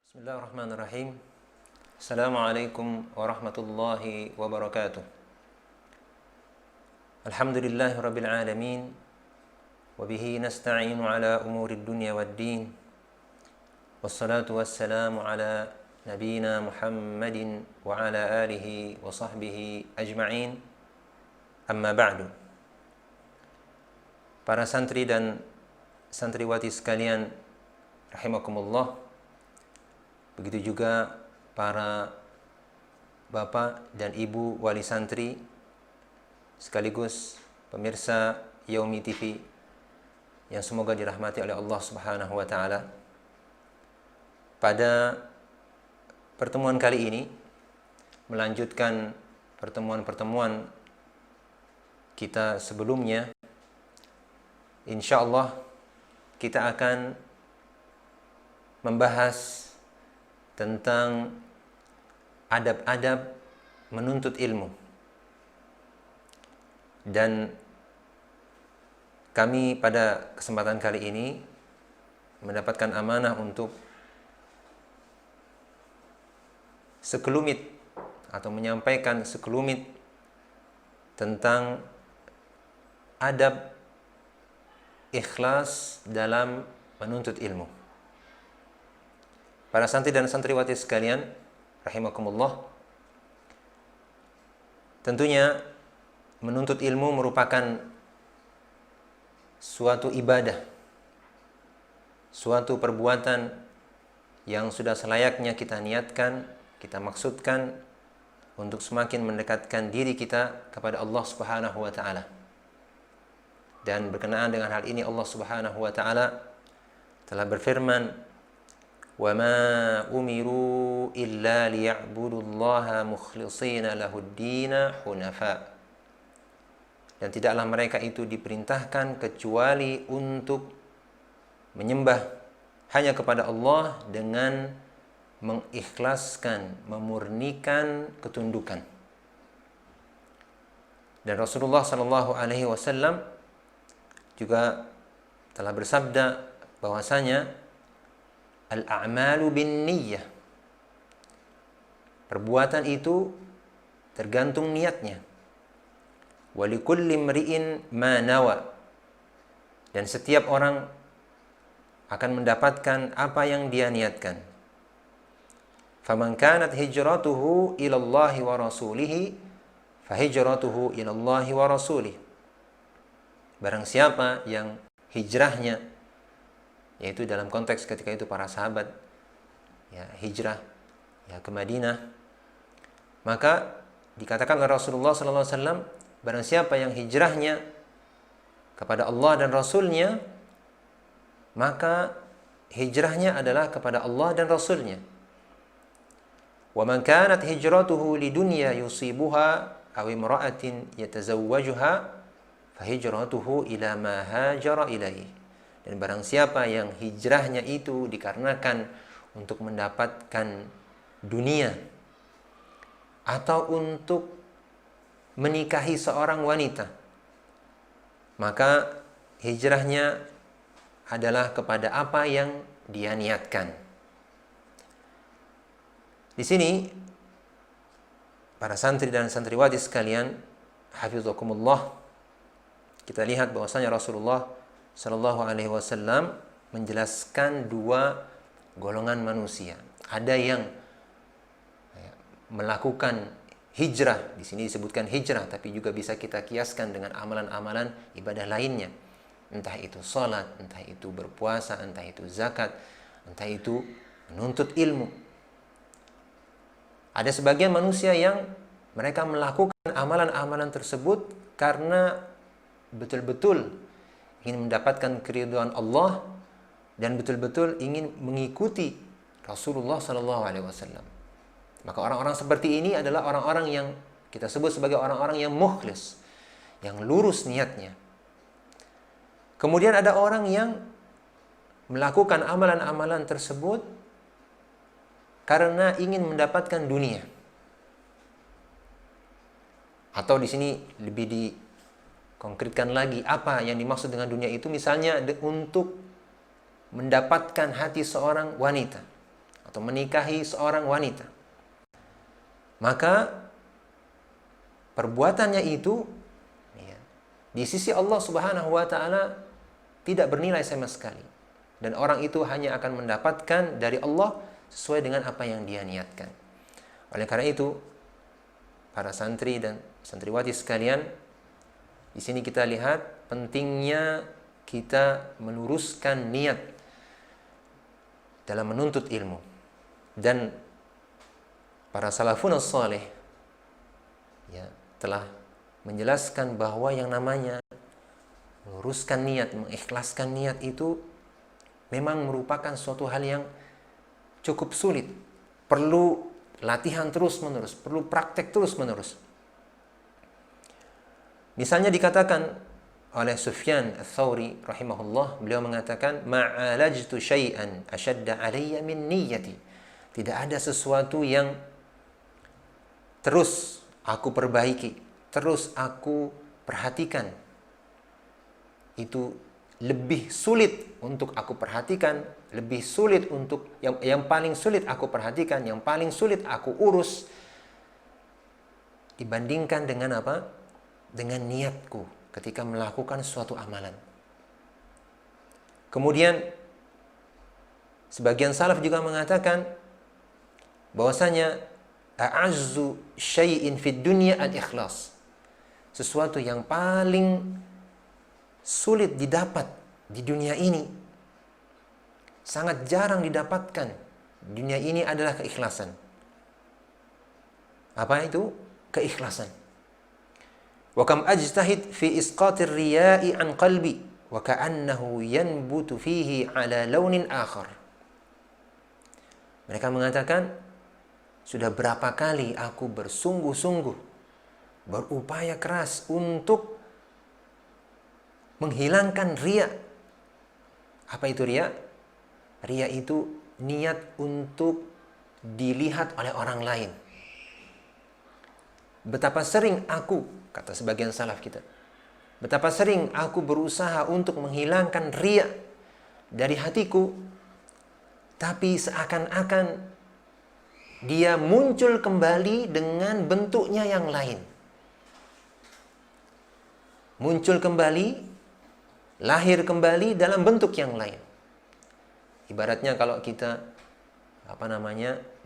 Bismillahirrahmanirrahim. Assalamualaikum warahmatullahi wabarakatuh. Alhamdulillahi rabbil alamin. Wabihi nasta'inu ala umuri dunya waddin. Wassalatu wassalamu ala nabina Muhammadin wa ala alihi wa sahbihi ajma'in. Amma ba'du. Para santri dan santriwati sekalian rahimakumullah. Begitu juga para bapak dan ibu wali santri sekaligus pemirsa Yaumi TV yang semoga dirahmati oleh Allah Subhanahu wa taala. Pada pertemuan kali ini melanjutkan pertemuan-pertemuan kita sebelumnya, insyaallah kita akan membahas tentang adab-adab menuntut ilmu. Dan kami pada kesempatan kali ini mendapatkan amanah untuk sekelumit atau menyampaikan sekelumit tentang adab ikhlas dalam menuntut ilmu. Para santri dan santriwati sekalian rahimakumullah, tentunya menuntut ilmu merupakan suatu ibadah, suatu perbuatan yang sudah selayaknya kita niatkan, kita maksudkan untuk semakin mendekatkan diri kita kepada Allah Subhanahu wa taala. Dan berkenaan dengan hal ini Allah Subhanahu wa taala telah berfirman, وَمَا أُمِرُوا إِلَّا لِيَعْبُدُوا اللَّهَ مُخْلِصِينَ لَهُ الدِّينَ حُنَفَاءَ. Dan tidaklah mereka itu diperintahkan kecuali untuk menyembah hanya kepada Allah dengan mengikhlaskan, memurnikan ketundukan. Dan Rasulullah sallallahu alaihi wasallam juga telah bersabda bahwasanya al-a'malu bin niyyah. Perbuatan itu tergantung niatnya. Wa likulli imri'in ma nawa. Dan setiap orang akan mendapatkan apa yang dia niatkan. Faman kanat hijratuhu ila Allah wa rasulih fa hijratuhu ila Allah wa rasulih. Barang siapa yang hijrahnya, yaitu dalam konteks ketika itu para sahabat ya hijrah ya ke Madinah, maka dikatakan oleh Rasulullah sallallahu alaihi wasallam, barang siapa yang hijrahnya kepada Allah dan Rasulnya, maka hijrahnya adalah kepada Allah dan Rasulnya. Wa man kanat hijratuhu lidunya yusibuha aw imra'atin yatazawwajuha fa hijratuhu ila ma hajara ilaihi. Dan barang siapa yang hijrahnya itu dikarenakan untuk mendapatkan dunia atau untuk menikahi seorang wanita, maka hijrahnya adalah kepada apa yang dia niatkan. Di sini para santri dan santriwati sekalian hafizakumullah, kita lihat bahwasanya Rasulullah Sallallahu Alaihi Wasallam menjelaskan dua golongan manusia. Ada yang melakukan hijrah, di sini disebutkan hijrah, tapi juga bisa kita kiaskan dengan amalan-amalan ibadah lainnya. Entah itu salat, entah itu berpuasa, entah itu zakat, entah itu menuntut ilmu. Ada sebagian manusia yang mereka melakukan amalan-amalan tersebut karena betul-betul ingin mendapatkan keridhaan Allah dan betul-betul ingin mengikuti Rasulullah sallallahu alaihi wasallam. Maka orang-orang seperti ini adalah orang-orang yang kita sebut sebagai orang-orang yang mukhlis, yang lurus niatnya. Kemudian ada orang yang melakukan amalan-amalan tersebut karena ingin mendapatkan dunia. Atau di sini lebih konkretkan lagi apa yang dimaksud dengan dunia itu, misalnya untuk mendapatkan hati seorang wanita atau menikahi seorang wanita, maka perbuatannya itu ya, di sisi Allah Subhanahu wa taala tidak bernilai sama sekali, dan orang itu hanya akan mendapatkan dari Allah sesuai dengan apa yang dia niatkan. Oleh karena itu, para santri dan santriwati sekalian, di sini kita lihat pentingnya kita meluruskan niat dalam menuntut ilmu. Dan para salafun salih ya, telah menjelaskan bahwa yang namanya meluruskan niat, mengikhlaskan niat itu memang merupakan suatu hal yang cukup sulit. Perlu latihan terus-menerus, perlu praktek terus-menerus. Misalnya dikatakan oleh Sufyan Ats-Tsauri rahimahullah, beliau mengatakan, ma'alajtu syai'an ashadda 'alayya min niyyati. Tidak ada sesuatu yang terus aku perbaiki, terus aku perhatikan, itu lebih sulit untuk aku perhatikan, lebih sulit untuk yang paling sulit aku perhatikan, yang paling sulit aku urus dibandingkan dengan apa? Dengan niatku ketika melakukan suatu amalan. Kemudian sebagian salaf juga mengatakan bahwasanya a'azzu syai'in fid dunya al-ikhlas. Sesuatu yang paling sulit didapat di dunia ini, sangat jarang didapatkan di dunia ini adalah keikhlasan. Apa itu? Keikhlasan. Wa kam ajtahid fi isqatir riya'i an qalbi wa ka'annahu yanbutu fihi ala launin akhar. Mereka mengatakan, sudah berapa kali aku bersungguh-sungguh, berupaya keras untuk menghilangkan riya. Apa itu riya? Riya itu niat untuk dilihat oleh orang lain. Betapa sering aku, kata sebagian salaf kita, betapa sering aku berusaha untuk menghilangkan riya dari hatiku, tapi seakan-akan dia muncul kembali dengan bentuknya yang lain. Muncul kembali, lahir kembali dalam bentuk yang lain. Ibaratnya kalau kita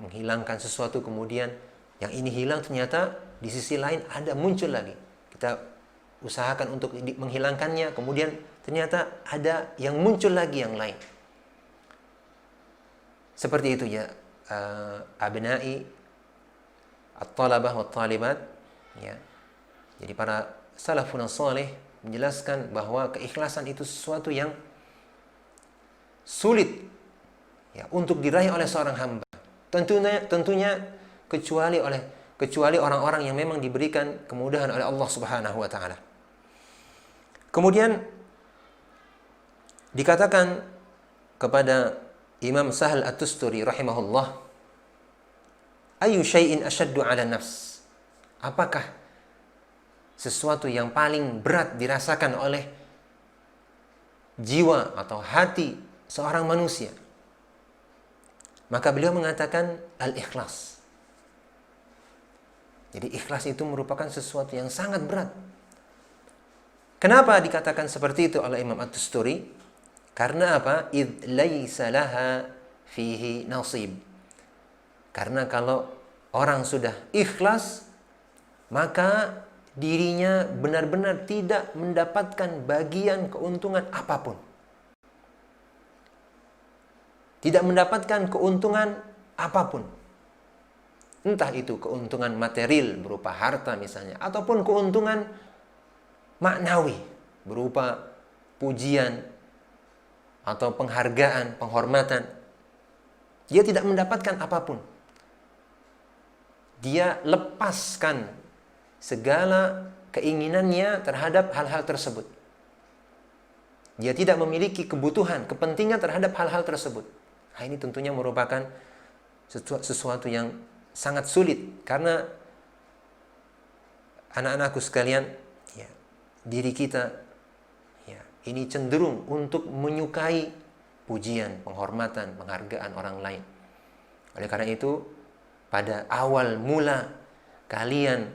menghilangkan sesuatu, kemudian yang ini hilang, ternyata di sisi lain ada muncul lagi. Kita usahakan untuk menghilangkannya, kemudian ternyata ada yang muncul lagi yang lain. Seperti itu ya, abna'i at-talabah wa talibat ya. Jadi para salafun salih menjelaskan bahwa keikhlasan itu sesuatu yang sulit ya untuk diraih oleh seorang hamba. Tentunya kecuali orang-orang yang memang diberikan kemudahan oleh Allah Subhanahu wa taala. Kemudian dikatakan kepada Imam Sahal At-Tusturi rahimahullah, ayu syai'in asyaddu 'ala nafs? Apakah sesuatu yang paling berat dirasakan oleh jiwa atau hati seorang manusia? Maka beliau mengatakan al-ikhlas. Jadi ikhlas itu merupakan sesuatu yang sangat berat. Kenapa dikatakan seperti itu oleh Imam At-Tusturi? Karena apa? Idz laisa laha fihi nasib. Karena kalau orang sudah ikhlas, maka dirinya benar-benar tidak mendapatkan bagian keuntungan apapun. Tidak mendapatkan keuntungan apapun. Entah itu keuntungan material berupa harta misalnya, ataupun keuntungan maknawi berupa pujian atau penghargaan, penghormatan. Dia tidak mendapatkan apapun. Dia lepaskan segala keinginannya terhadap hal-hal tersebut. Dia tidak memiliki kebutuhan, kepentingan terhadap hal-hal tersebut. Nah, ini tentunya merupakan sesuatu yang sangat sulit, karena anak-anakku sekalian, ya, diri kita ya, ini cenderung untuk menyukai pujian, penghormatan, penghargaan orang lain. Oleh karena itu, pada awal mula kalian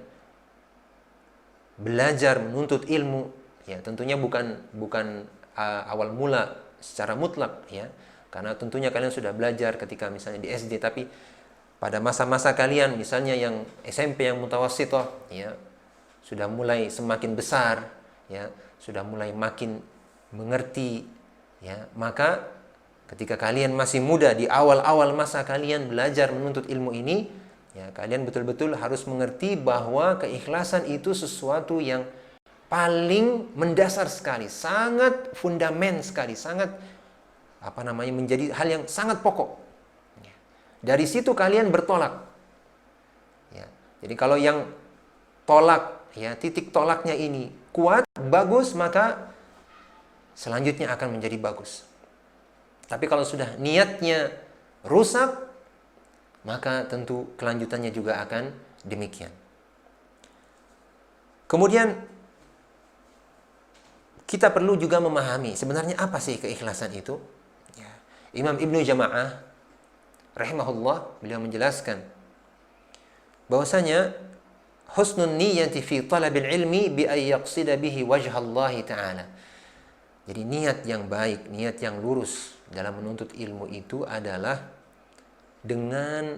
belajar menuntut ilmu, ya tentunya bukan awal mula secara mutlak, ya, karena tentunya kalian sudah belajar ketika misalnya di SD, tapi pada masa-masa kalian misalnya yang SMP yang mutawassithah, ya, sudah mulai semakin besar, ya, sudah mulai makin mengerti, ya, maka ketika kalian masih muda di awal-awal masa kalian belajar menuntut ilmu ini, ya, kalian betul-betul harus mengerti bahwa keikhlasan itu sesuatu yang paling mendasar sekali, sangat fundament sekali, sangat menjadi hal yang sangat pokok. Ya. Dari situ kalian bertolak. Ya. Jadi kalau yang tolak, ya, titik tolaknya ini kuat, bagus, maka selanjutnya akan menjadi bagus. Tapi kalau sudah niatnya rusak, maka tentu kelanjutannya juga akan demikian. Kemudian kita perlu juga memahami sebenarnya apa sih keikhlasan itu. Ya. Imam Ibnu Jama'ah rahimahullah, beliau menjelaskan bahwasanya husnun niyyati fi talabil ilmi bi ay yaqsida bihi wajha Allah Ta'ala. Jadi niat yang baik, niat yang lurus dalam menuntut ilmu itu adalah dengan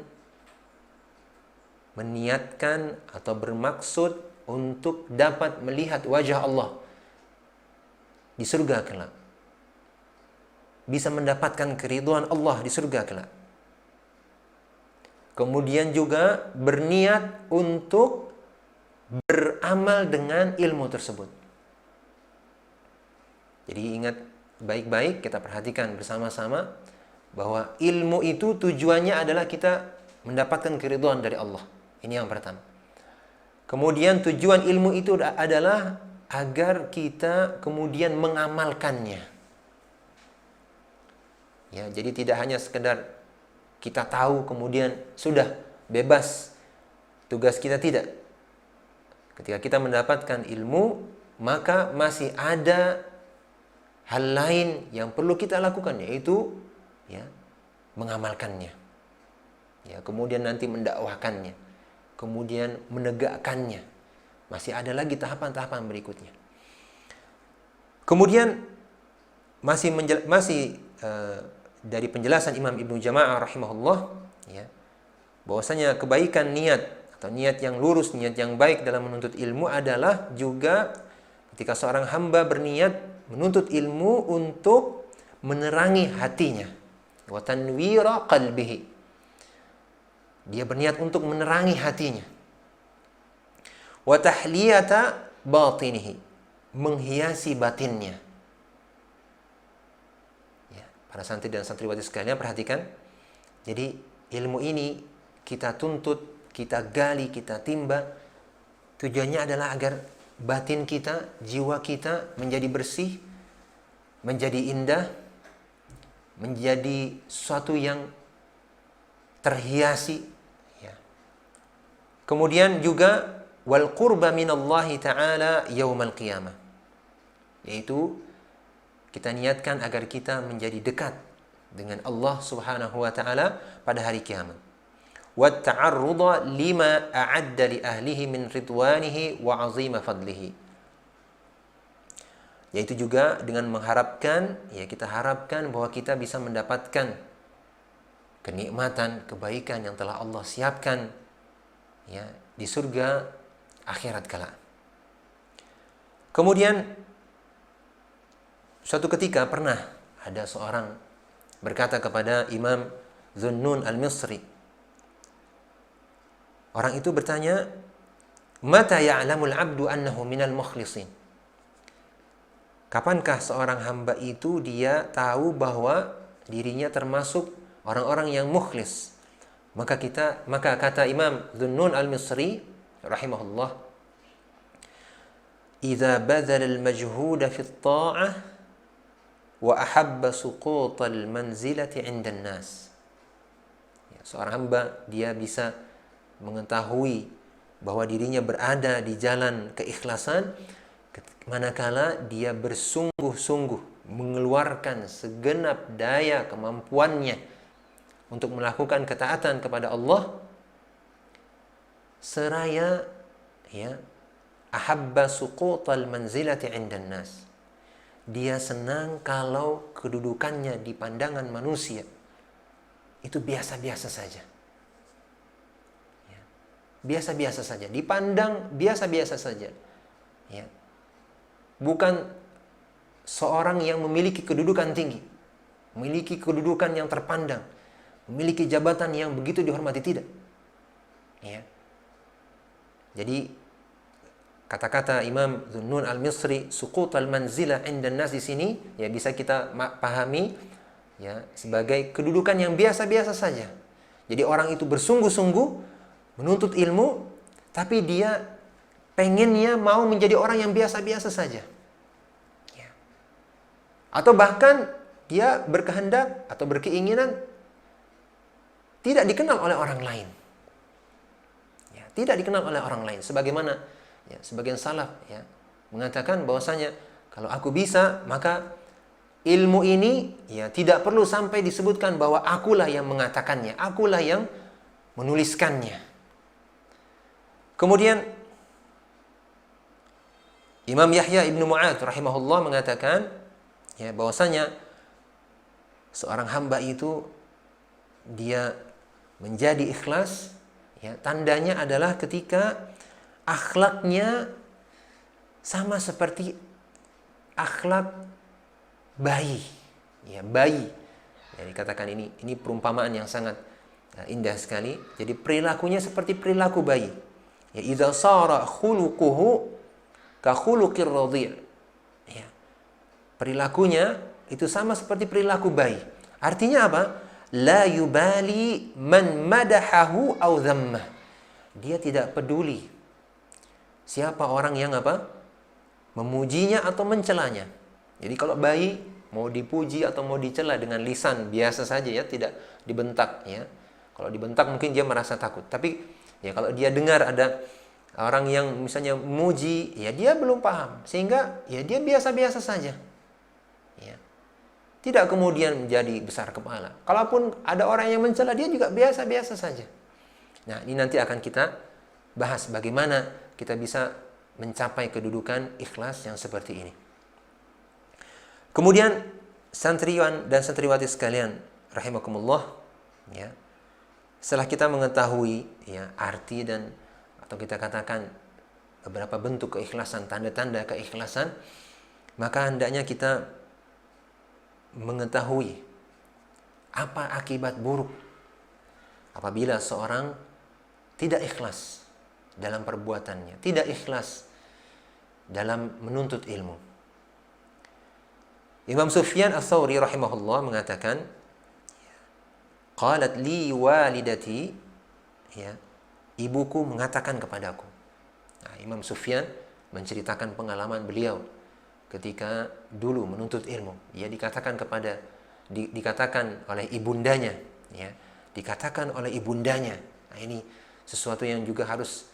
meniatkan atau bermaksud untuk dapat melihat wajah Allah di surga kelak. Bisa mendapatkan keridhaan Allah di surga kelak. Kemudian juga berniat untuk beramal dengan ilmu tersebut. Jadi ingat baik-baik, kita perhatikan bersama-sama bahwa ilmu itu tujuannya adalah kita mendapatkan keridhaan dari Allah. Ini yang pertama. Kemudian tujuan ilmu itu adalah agar kita kemudian mengamalkannya. Ya, jadi tidak hanya sekedar kita tahu kemudian sudah bebas. Tugas kita tidak. Ketika kita mendapatkan ilmu, maka masih ada hal lain yang perlu kita lakukan, yaitu, ya, mengamalkannya, ya, kemudian nanti mendakwahkannya, kemudian menegakkannya. Masih ada lagi tahapan-tahapan berikutnya. Kemudian dari penjelasan Imam Ibnu Jama'ah rahimahullah, ya, bahwasanya kebaikan niat atau niat yang lurus, niat yang baik dalam menuntut ilmu adalah juga ketika seorang hamba berniat menuntut ilmu untuk menerangi hatinya, wa tanwira qalbihi. Dia berniat untuk menerangi hatinya. Wa tahliyata batinihi, menghiasi batinnya. Ya, para santri dan santriwati sekalian perhatikan. Jadi ilmu ini kita tuntut, kita gali, kita timba. Tujuannya adalah agar batin kita, jiwa kita menjadi bersih, menjadi indah, menjadi sesuatu yang terhiasi, ya. Kemudian juga wal qurba minallahi ta'ala yaumal qiyamah, yaitu kita niatkan agar kita menjadi dekat dengan Allah Subhanahu wa taala pada hari kiamat. Wat ta'arruda lima a'adda li ahlihi min ridwanihi wa 'azima fadlihi. Yaitu juga dengan mengharapkan, ya, kita harapkan bahwa kita bisa mendapatkan kenikmatan, kebaikan yang telah Allah siapkan, ya, di surga akhirat kelak. Kemudian suatu ketika pernah ada seorang berkata kepada Imam Dhunnun al-Misri. Orang itu bertanya, "Mata ya'lamul 'abdu annahu minal mukhlisin?" Kapankah seorang hamba itu dia tahu bahwa dirinya termasuk orang-orang yang mukhlis? Maka kata Imam Dhunnun al-Misri rahimahullah, "Idza badala al-majhuda fi at-ta'ah wa ahabba suqut al-manzilati 'inda an-nas." Ya, seorang hamba dia bisa mengetahui bahwa dirinya berada di jalan keikhlasan manakala dia bersungguh-sungguh mengeluarkan segenap daya kemampuannya untuk melakukan ketaatan kepada Allah, seraya ya ahabba suqutal manzilati 'indan nas. Dia senang kalau kedudukannya di pandangan manusia itu biasa-biasa saja. Ya. Biasa-biasa saja, dipandang biasa-biasa saja. Ya. Bukan seorang yang memiliki kedudukan tinggi, memiliki kedudukan yang terpandang, memiliki jabatan yang begitu dihormati, tidak. Ya. Jadi kata-kata Imam Dhunnun al-Misri, suqut al-manzilah 'indan nas di sini ya bisa kita pahami ya sebagai kedudukan yang biasa-biasa saja. Jadi orang itu bersungguh-sungguh menuntut ilmu, tapi dia pengennya mau menjadi orang yang biasa-biasa saja. Ya. Atau bahkan dia berkehendak atau berkeinginan tidak dikenal oleh orang lain. Ya, tidak dikenal oleh orang lain. Sebagaimana ya, sebagian salaf ya mengatakan bahwasanya kalau aku bisa, maka ilmu ini ya tidak perlu sampai disebutkan bahwa akulah yang mengatakannya, akulah yang menuliskannya. Kemudian Imam Yahya ibnu Mu'adz rahimahullah mengatakan ya bahwasanya seorang hamba itu dia menjadi ikhlas ya tandanya adalah ketika akhlaknya sama seperti akhlak bayi. Ya, bayi. Ya, dikatakan ini perumpamaan yang sangat indah sekali. Jadi perilakunya seperti perilaku bayi. Ya, idza sara khuluquhu ka khuluqir radhi'. Ya. Perilakunya itu sama seperti perilaku bayi. Artinya apa? La yubali man madahahu aw dhammah. Dia tidak peduli siapa orang yang apa? Memujinya atau mencelanya. Jadi kalau bayi mau dipuji atau mau dicela dengan lisan biasa saja ya, tidak dibentak ya. Kalau dibentak mungkin dia merasa takut. Tapi ya kalau dia dengar ada orang yang misalnya memuji, ya dia belum paham. Sehingga ya dia biasa-biasa saja. Ya. Tidak kemudian menjadi besar kepala. Kalaupun ada orang yang mencela, dia juga biasa-biasa saja. Nah, ini nanti akan kita bahas bagaimana kita bisa mencapai kedudukan ikhlas yang seperti ini. Kemudian santriwan dan santriwati sekalian rahimakumullah ya. Setelah kita mengetahui ya arti dan atau kita katakan beberapa bentuk keikhlasan, tanda-tanda keikhlasan, maka hendaknya kita mengetahui apa akibat buruk apabila seorang tidak ikhlas dalam perbuatannya, tidak ikhlas dalam menuntut ilmu. Imam Sufyan Ats-Tsauri rahimahullah mengatakan, qalat li walidati, ya, ibuku mengatakan kepadaku. Nah, Imam Sufyan menceritakan pengalaman beliau ketika dulu menuntut ilmu. Dia dikatakan dikatakan oleh ibundanya, ya, dikatakan oleh ibundanya. Nah, ini sesuatu yang juga harus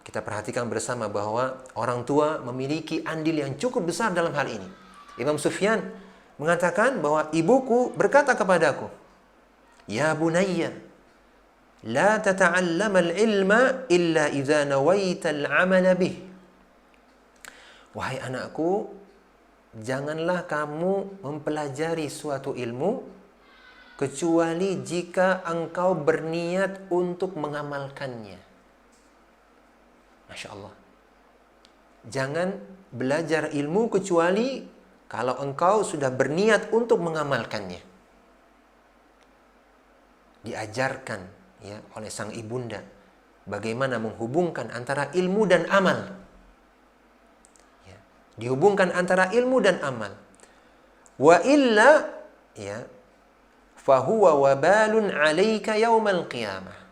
kita perhatikan bersama bahwa orang tua memiliki andil yang cukup besar dalam hal ini. Imam Sufyan mengatakan bahwa ibuku berkata kepadaku, "Ya bunayya, la tata'allam al-ilma illa idza nawaita al-'amala bih." Wahai anakku, janganlah kamu mempelajari suatu ilmu kecuali jika engkau berniat untuk mengamalkannya. Masya Allah. Jangan belajar ilmu kecuali kalau engkau sudah berniat untuk mengamalkannya. Diajarkan ya oleh sang ibunda bagaimana menghubungkan antara ilmu dan amal. Ya, dihubungkan antara ilmu dan amal. Wa illa ya fahuwa wabalun 'alaika yaumal qiyamah.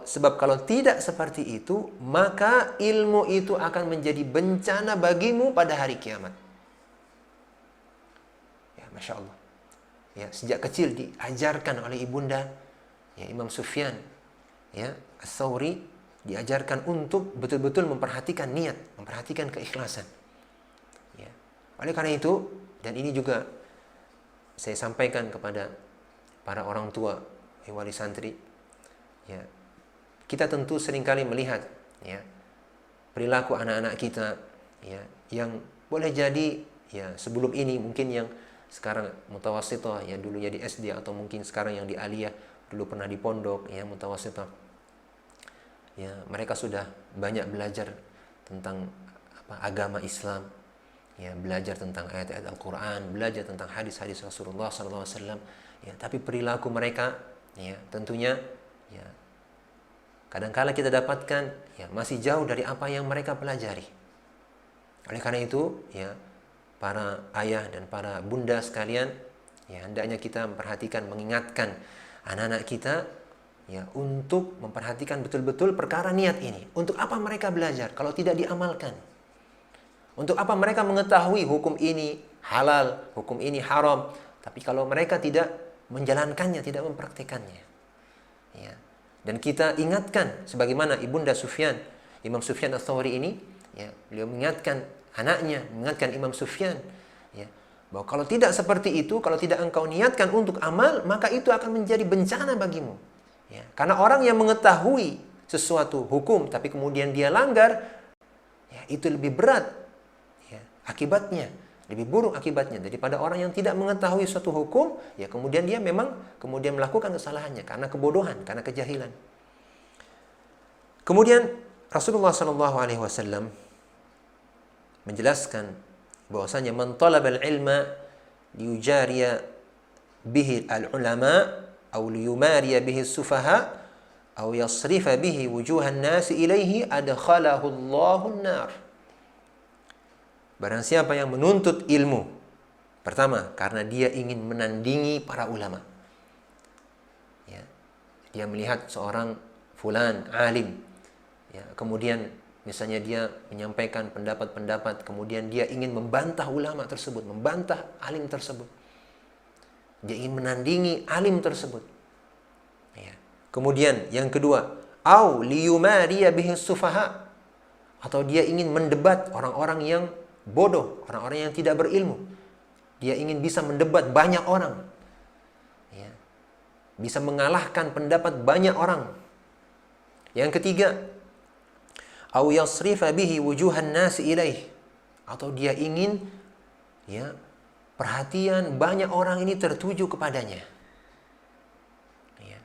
Sebab kalau tidak seperti itu, maka ilmu itu akan menjadi bencana bagimu pada hari kiamat. Ya, Masya Allah. Ya, sejak kecil diajarkan oleh ibunda, ya, Imam Sufyan, ya, Ats-Tsauri, diajarkan untuk betul-betul memperhatikan niat, memperhatikan keikhlasan. Oleh karena itu, dan ini juga saya sampaikan kepada para orang tua, wali santri, ya, kita tentu seringkali melihat, ya, perilaku anak-anak kita, ya, yang boleh jadi, ya, sebelum ini mungkin yang sekarang mutawasithah, ya, dulunya di SD, atau mungkin sekarang yang di aliyah, dulu pernah di pondok, ya, mutawasithah. Ya, mereka sudah banyak belajar tentang agama Islam, ya, belajar tentang ayat-ayat Al-Quran, belajar tentang hadis-hadis Rasulullah SAW. Ya, tapi perilaku mereka, ya, tentunya, ya, kadang-kala kita dapatkan, ya, masih jauh dari apa yang mereka pelajari. Oleh karena itu, ya, para ayah dan para bunda sekalian, ya, hendaknya kita memperhatikan, mengingatkan anak-anak kita, ya, untuk memperhatikan betul-betul perkara niat ini. Untuk apa mereka belajar kalau tidak diamalkan? Untuk apa mereka mengetahui hukum ini halal, hukum ini haram, tapi kalau mereka tidak menjalankannya, tidak mempraktikannya, ya. Dan kita ingatkan, sebagaimana Ibunda Sufyan, Imam Sufyan Ats-Tsauri ini, ya, beliau mengingatkan anaknya, mengingatkan Imam Sufyan, ya, bahwa kalau tidak seperti itu, kalau tidak engkau niatkan untuk amal, maka itu akan menjadi bencana bagimu. Ya, karena orang yang mengetahui sesuatu hukum tapi kemudian dia langgar, ya, itu lebih berat, ya, akibatnya, lebih buruk akibatnya daripada orang yang tidak mengetahui suatu hukum, ya, kemudian dia memang kemudian melakukan kesalahannya karena kebodohan, karena kejahilan. Kemudian Rasulullah SAW menjelaskan bahwasanya man talabal ilma liyujariya bihi al-ulama أو ليماري به السفهاء أو يصرف به وجوه الناس إليه أدخله الله النار. Barang siapa yang menuntut ilmu, pertama karena dia ingin menandingi para ulama, ya, dia melihat seorang fulan alim, ya, kemudian misalnya dia menyampaikan pendapat-pendapat, kemudian dia ingin membantah ulama tersebut, membantah alim tersebut, dia ingin menandingi alim tersebut, ya. Kemudian yang kedua, au liyumariya bihi sufaha, atau dia ingin mendebat orang-orang yang bodoh, orang-orang yang tidak berilmu. Dia ingin bisa mendebat banyak orang, ya, bisa mengalahkan pendapat banyak orang. Yang ketiga, au yasrifa bihi wujuhan nasi ilaih, atau dia ingin, ya, perhatian banyak orang ini tertuju kepadanya. Ya.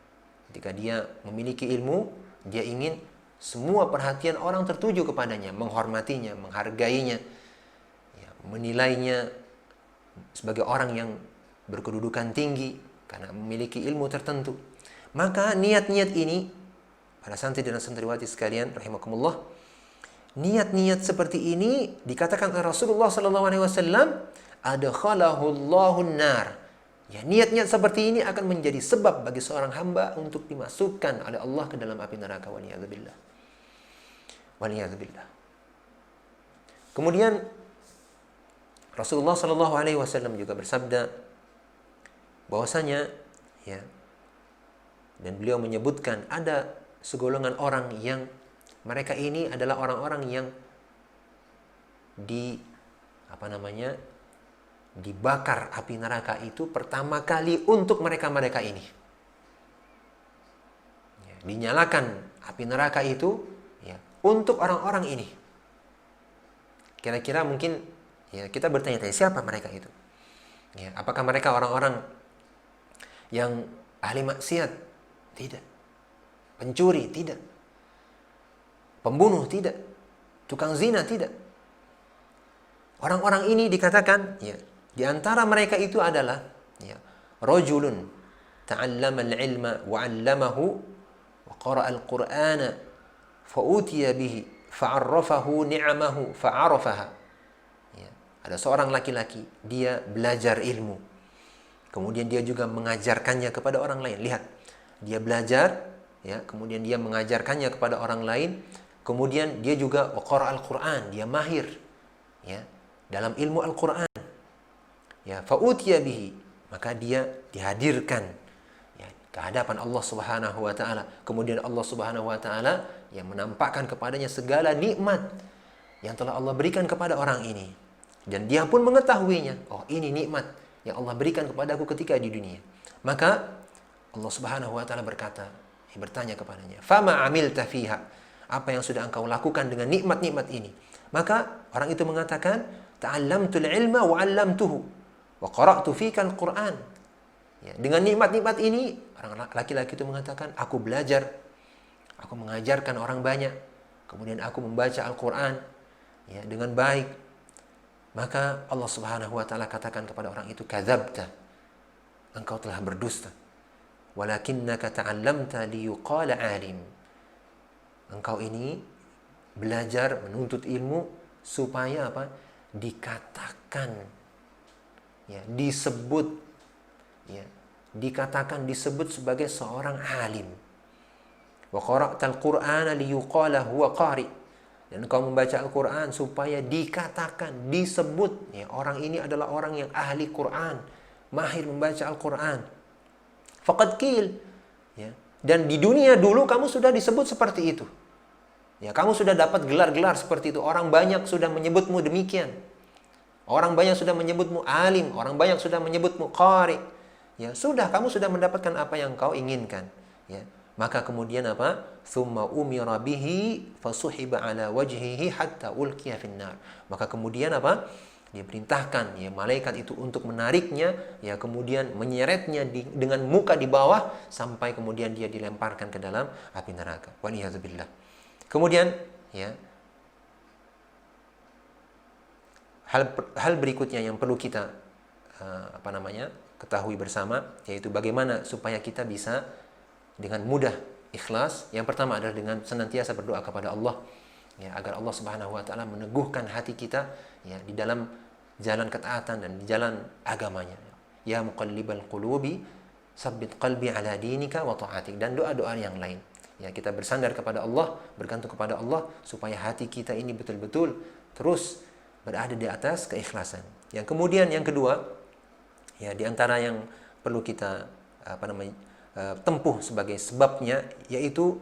Ketika dia memiliki ilmu, dia ingin semua perhatian orang tertuju kepadanya, menghormatinya, menghargainya, ya, menilainya sebagai orang yang berkedudukan tinggi karena memiliki ilmu tertentu. Maka niat-niat ini, para santri dan santriwati sekalian rahimakumullah, niat-niat seperti ini dikatakan oleh Rasulullah SAW, adkhalahu Allahun nar. Ya, niat-niat seperti ini akan menjadi sebab bagi seorang hamba untuk dimasukkan oleh Allah ke dalam api neraka, waliyadzubillah. Waliyadzubillah. Kemudian Rasulullah SAW juga bersabda bahwasanya, ya, dan beliau menyebutkan ada segolongan orang yang mereka ini adalah orang-orang yang dibakar api neraka itu pertama kali untuk mereka-mereka ini. Ya, dinyalakan api neraka itu, ya, untuk orang-orang ini. Kira-kira mungkin, ya, kita bertanya-tanya siapa mereka itu? Ya, apakah mereka orang-orang yang ahli maksiat? Tidak. Pencuri? Tidak. Pembunuh? Tidak. Tukang zina? Tidak. Orang-orang ini dikatakan, ya, di antara mereka itu adalah, ya, rajulun ta'allama al-ilma wa 'allamahu wa qara'a al-Qur'ana fa utiya bihi fa'arrafahu ni'amahu fa'arafaha. Ya, ada seorang laki-laki, dia belajar ilmu, kemudian dia juga mengajarkannya kepada orang lain. Lihat, dia belajar, ya, kemudian dia mengajarkannya kepada orang lain, kemudian dia juga wa qara'a al-Qur'an, dia mahir, ya, dalam ilmu Al-Qur'an. Ya, fa'utiya bihi, maka dia dihadirkan, ya, ke hadapan Allah Subhanahu wa taala. Kemudian Allah Subhanahu wa taala yang menampakkan kepadanya segala nikmat yang telah Allah berikan kepada orang ini. Dan dia pun mengetahuinya, oh, ini nikmat yang Allah berikan kepadaku ketika di dunia. Maka Allah Subhanahu wa taala bertanya kepadanya, "Fama amilta fiha?" Apa yang sudah engkau lakukan dengan nikmat-nikmat ini? Maka orang itu mengatakan, "Ta'allamtul ilma wa 'allamtuhu wa qara'tu fika al-Qur'an." Ya, dengan nikmat-nikmat ini, orang laki-laki itu mengatakan, "Aku belajar, aku mengajarkan orang banyak, kemudian aku membaca Al-Qur'an ya dengan baik." Maka Allah Subhanahu wa taala katakan kepada orang itu, "Kadzabta." Engkau telah berdusta. "Walakinnaka ta'allamta liyuqala 'alim." Engkau ini belajar menuntut ilmu supaya apa? Dikatakan ya, disebut ya, disebut sebagai seorang alim. Wa qara'tal Qur'ana liyuqala huwa qari. Dan engkau membaca Al-Qur'an supaya dikatakan, disebut ya, orang ini adalah orang yang ahli Qur'an, mahir membaca Al-Qur'an. Faqad qil ya. Dan di dunia dulu kamu sudah disebut seperti itu. Ya, kamu sudah dapat gelar-gelar seperti itu. Orang banyak sudah menyebutmu demikian. Orang banyak sudah menyebutmu alim, orang banyak sudah menyebutmu qari. Ya, sudah kamu sudah mendapatkan apa yang kau inginkan. Ya. Maka kemudian apa? Tsumma umira bihi fasuhiba ala wajhihi hatta ulqiya finnar. Maka kemudian apa? Dia perintahkan ya malaikat itu untuk menariknya, ya kemudian menyeretnya dengan muka di bawah sampai kemudian dia dilemparkan ke dalam api neraka. Wa niyadzubillah. Kemudian ya hal berikutnya yang perlu kita ketahui bersama, yaitu bagaimana supaya kita bisa dengan mudah ikhlas. Yang pertama adalah dengan senantiasa berdoa kepada Allah ya, agar Allah Subhanahu wa taala meneguhkan hati kita ya di dalam jalan ketaatan dan di jalan agamanya. Ya muqallibal qulubi tsabbit qalbi ala dinika wa ta'atik, dan doa-doa yang lain. Ya, kita bersandar kepada Allah, bergantung kepada Allah supaya hati kita ini betul-betul terus berada di atas keikhlasan. Yang kemudian yang kedua, ya di antara yang perlu kita tempuh sebagai sebabnya, yaitu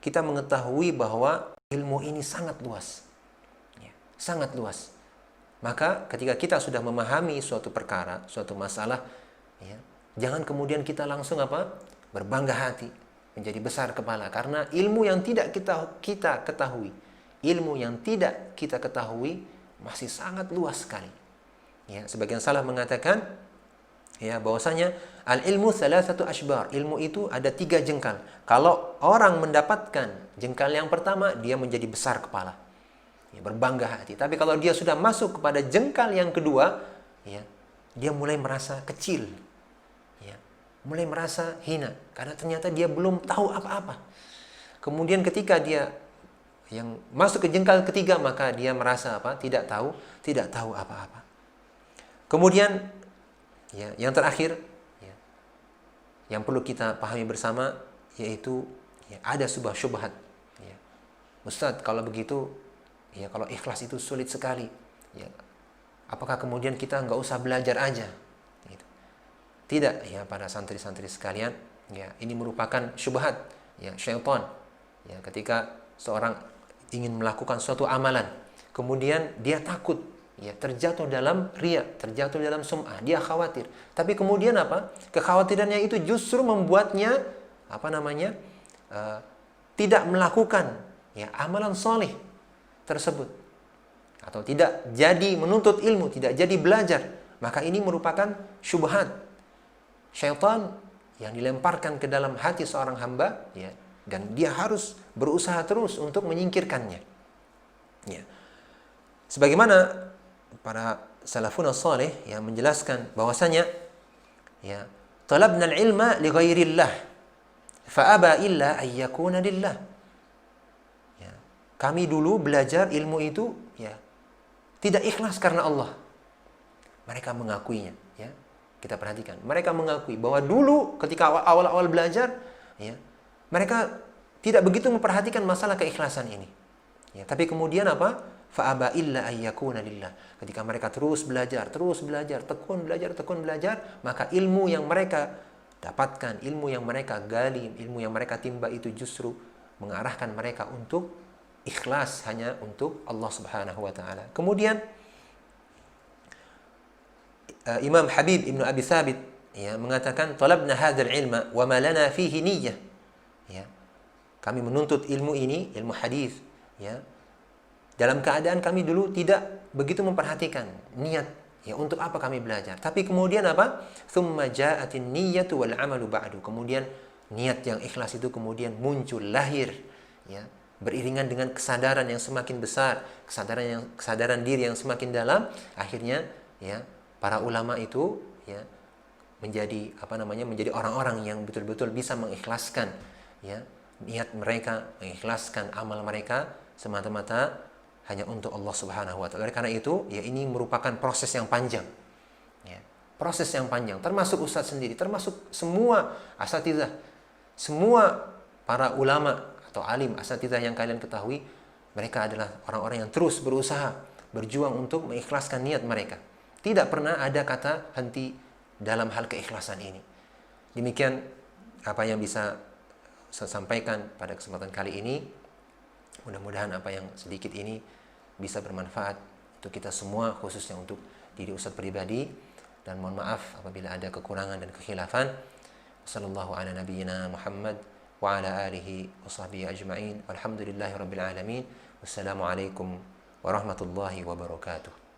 kita mengetahui bahwa ilmu ini sangat luas. Ya, sangat luas. Maka ketika kita sudah memahami suatu perkara, suatu masalah, ya, jangan kemudian kita langsung berbangga hati, menjadi besar kepala, karena ilmu yang tidak kita ketahui, ilmu yang tidak kita ketahui masih sangat luas sekali. Ya, sebagian salaf mengatakan ya bahwasanya al-ilmu thalathatu ashbar, ilmu itu ada 3 jengkal. Kalau orang mendapatkan jengkal yang pertama, dia menjadi besar kepala, ya, berbangga hati. Tapi kalau dia sudah masuk kepada jengkal yang kedua, ya, dia mulai merasa kecil, mulai merasa hina karena ternyata dia belum tahu apa-apa. Kemudian ketika dia yang masuk ke jengkal ketiga, maka dia merasa tidak tahu apa-apa. Kemudian ya, yang terakhir ya, yang perlu kita pahami bersama, yaitu ya, ada sebuah syubhat ya. Ustaz, kalau begitu ya, kalau ikhlas itu sulit sekali ya, apakah kemudian kita nggak usah belajar aja? Tidak ya para santri-santri sekalian, ya ini merupakan syubhat ya syaitan. Ya, ketika seorang ingin melakukan suatu amalan, kemudian dia takut ya terjatuh dalam riya, terjatuh dalam sum'ah, dia khawatir. Tapi kemudian kekhawatirannya itu justru membuatnya tidak melakukan ya amalan soleh tersebut, atau tidak jadi menuntut ilmu, tidak jadi belajar. Maka ini merupakan syubhat syaitan yang dilemparkan ke dalam hati seorang hamba ya, dan dia harus berusaha terus untuk menyingkirkannya. Ya. Sebagaimana para salafun salih yang menjelaskan bahwasanya ya talabna al-ilma li ghairillah fa aba illa ay yakuna lillah. Ya. Kami dulu belajar ilmu itu ya tidak ikhlas karena Allah. Mereka mengakuinya ya. Kita perhatikan, mereka mengakui bahwa dulu ketika awal-awal belajar, ya, mereka tidak begitu memperhatikan masalah keikhlasan ini. Ya, tapi kemudian Fa'aba illa ayyakuna lillah. Ketika mereka terus belajar, tekun belajar, maka ilmu yang mereka dapatkan, ilmu yang mereka gali, ilmu yang mereka timba itu justru mengarahkan mereka untuk ikhlas hanya untuk Allah Subhanahu wa taala. Kemudian Imam Habib Ibnu Abi Thabit ya mengatakan talabna hadzal ilma wa ma lana fihi niyyah. Ya. Kami menuntut ilmu ini, ilmu hadis, ya. Dalam keadaan kami dulu tidak begitu memperhatikan niat, ya untuk apa kami belajar. Tapi kemudian apa? Tsumma ja'atin niyyatu wal 'amalu ba'du. Kemudian niat yang ikhlas itu kemudian muncul, lahir, ya. Beriringan dengan kesadaran yang semakin besar, kesadaran diri yang semakin dalam, akhirnya ya para ulama itu ya menjadi menjadi orang-orang yang betul-betul bisa mengikhlaskan ya niat mereka, mengikhlaskan amal mereka semata-mata hanya untuk Allah Subhanahu wa taala. Karena itu, ya ini merupakan proses yang panjang. Ya, proses yang panjang, termasuk ustaz sendiri, termasuk semua asatidzah, semua para ulama atau alim asatidzah yang kalian ketahui, mereka adalah orang-orang yang terus berusaha, berjuang untuk mengikhlaskan niat mereka. Tidak pernah ada kata henti dalam hal keikhlasan ini. Demikian apa yang bisa saya sampaikan pada kesempatan kali ini. Mudah-mudahan apa yang sedikit ini bisa bermanfaat untuk kita semua, khususnya untuk diri ustaz pribadi, dan mohon maaf apabila ada kekurangan dan kekhilafan. Sallallahu ala nabiyyina Muhammad wa ala alihi wa sahbihi ajma'in. Walhamdulillahirabbil alamin. Wassalamualaikum warahmatullahi wabarakatuh.